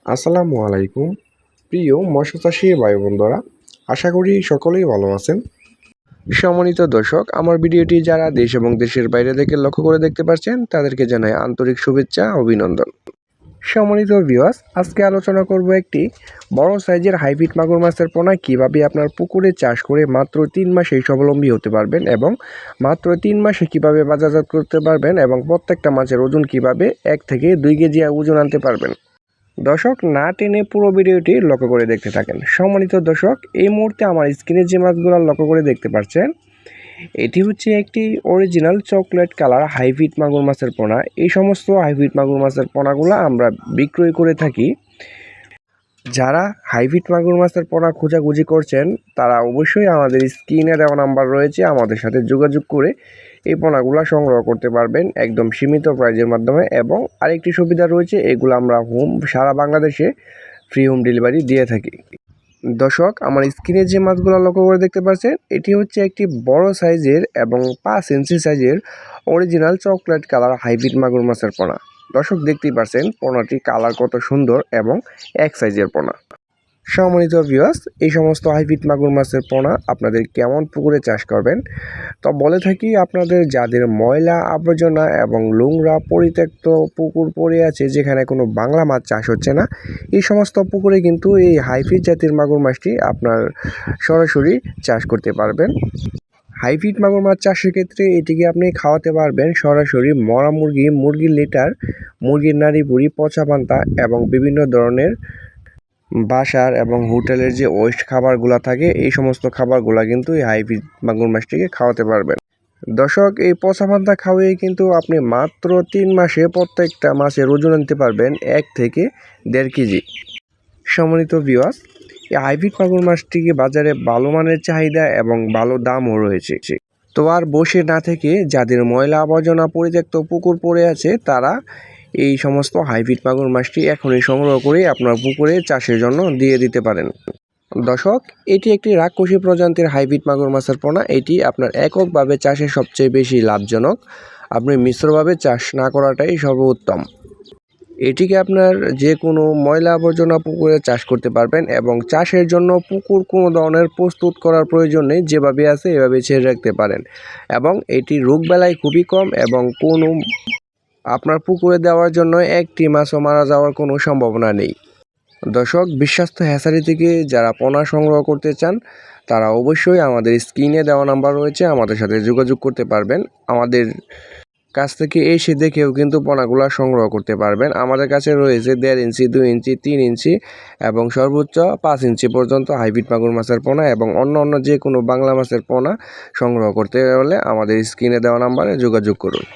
আসসালামু আলাইকুম প্রিয় মৎস্যচাষী ভাই বন্ধুরা, আশা করি সকলেই ভালো আছেন। সম্মানিত দর্শক, আমার ভিডিওটি যারা দেশ এবং দেশের বাইরে থেকে লক্ষ্য করে দেখতে পাচ্ছেন তাদেরকে জানাই আন্তরিক শুভেচ্ছা অভিনন্দন। সম্মানিত ভিউয়ার্স, আজকে আলোচনা করব একটি বড় সাইজের হাইব্রিড মাগুর মাছের পোনা কিভাবে আপনার পুকুরে চাষ করে মাত্র 3 মাসেই স্বাবলম্বী হতে পারবেন এবং মাত্র 3 মাসে কিভাবে বাজারজাত করতে পারবেন এবং প্রত্যেকটা মাছের ওজন কিভাবে 1 থেকে 2 কেজি ওজন আনতে পারবেন। দর্শক, না টেনে পুরো ভিডিওটি লক্ষ্য করে দেখতে থাকেন। সম্মানিত দর্শক, এই মুহূর্তে আমার স্ক্রিনে যে মাছগুলো লক্ষ্য করে দেখতে পাচ্ছেন, এটি হচ্ছে একটি অরিজিনাল চকলেট কালার হাইব্রিড মাগুর মাছের পোনা। এই সমস্ত হাইব্রিড মাগুর মাছের পোনাগুলো আমরা বিক্রয় করে থাকি। যারা হাইব্রিড মাগুর মাছের পোনা খোঁজাখুঁজি করছেন তারা অবশ্যই আমাদের স্ক্রিনে দেওয়া নাম্বার রয়েছে, আমাদের সাথে যোগাযোগ করে এই পোনাগুলো সংগ্রহ করতে পারবেন একদম সীমিত প্রাইজের মাধ্যমে। এবং আরেকটি সুবিধা রয়েছে, এগুলো আমরা সারা বাংলাদেশে ফ্রি হোম ডেলিভারি দিয়ে থাকি। দর্শক, আমার স্ক্রিনে যে মাছগুলো লক্ষ্য করে দেখতে পাচ্ছেন, এটি হচ্ছে একটি বড় সাইজের এবং 5 ইঞ্চি সাইজের অরিজিনাল চকলেট কালার হাইব্রিড মাগুর মাছের পোনা। দর্শক, দেখতেই পাচ্ছেন পোনাটি কালার কত সুন্দর এবং এক সাইজের পোনা। সম্মানিত ভিউয়ার্স, এই সমস্ত হাইব্রিড মাগুর মাছের পোনা আপনাদের কেমন পুকুরে চাষ করবেন তো বলে থাকি, আপনাদের যাদের ময়লা আবর্জনা এবং নোংরা পরিত্যক্ত পুকুর পড়ে আছে যেখানে কোনো বাংলা মাছ চাষ হচ্ছে না, এই সমস্ত পুকুরে কিন্তু এই হাইব্রিড জাতের মাগুর মাছটি আপনার সরাসরি চাষ করতে পারবেন। হাইব্রিড মাগুর মাছ চাষের ক্ষেত্রে এটিকে আপনি খাওয়াতে পারবেন সরাসরি মরা মুরগি, মুরগির লিটার, মুরগির নাড়ি ভুড়ি, পচা পান্তা এবং বিভিন্ন ধরনের বাসার এবং হোটেলের যে ওয়েস্ট খাবারগুলো থাকে, এই সমস্ত খাবারগুলো কিন্তু এই হাইব্রিড মাগুর মাছটিকে খাওয়াতে পারবেন। দর্শক, এই পচা পান্তা খাওয়িয়ে কিন্তু আপনি মাত্র 3 মাসে প্রত্যেকটা মাছের ওজন আনতে পারবেন 1 থেকে 1.5 কেজি। সম্মানিত ভিউয়ার্স, এই হাইব্রিড মাগুর মাছটিকে বাজারে ভালো মানের চাহিদা এবং ভালো দামও রয়েছে। তো আর বসে না থেকে যাদের ময়লা আবর্জনা পরিত্যক্ত পুকুর পড়ে আছে তারা এই সমস্ত হাইব্রিড মাগুর মাছটি এখনই সংগ্রহ করে আপনার পুকুরে চাষের জন্য দিয়ে দিতে পারেন। দর্শক, এটি একটি রাক্ষসী প্রজাতির হাইব্রিড মাগুর মাছের পোনা। এটি আপনার এককভাবে চাষে সবচেয়ে বেশি লাভজনক। আপনি মিশ্রভাবে চাষ না করাটাই সর্বোত্তম। এটিকে আপনার যে কোনো ময়লা আবর্জনা পুকুরে চাষ করতে পারবেন এবং চাষের জন্য পুকুর কোনো ধরনের প্রস্তুত করার প্রয়োজন নেই, যেভাবে আছে এভাবে ছেড়ে রাখতে পারেন। এবং এটি রোগবালাই খুবই কম এবং কোনো আপনার পুকুরে দেওয়ার জন্য একটি মাছও মারা যাওয়ার কোনো সম্ভাবনা নেই। দর্শক, বিশ্বস্ত হ্যাচারি থেকে যারা পোনা সংগ্রহ করতে চান তারা অবশ্যই আমাদের স্ক্রিনে দেওয়া নাম্বার রয়েছে, আমাদের সাথে যোগাযোগ করতে পারবেন। আমাদের কাছ থেকে এসে দেখেও কিন্তু পোনাগুলো সংগ্রহ করতে পারবেন। আমাদের কাছে রয়েছে 1.5 ইঞ্চি, 2 ইঞ্চি, 3 ইঞ্চি এবং সর্বোচ্চ 5 ইঞ্চি পর্যন্ত হাইব্রিড মাগুর মাছের পোনা এবং অন্য যে কোনো বাংলা মাছের পোনা সংগ্রহ করতে হলে আমাদের স্ক্রিনে দেওয়া নাম্বারে যোগাযোগ করুন।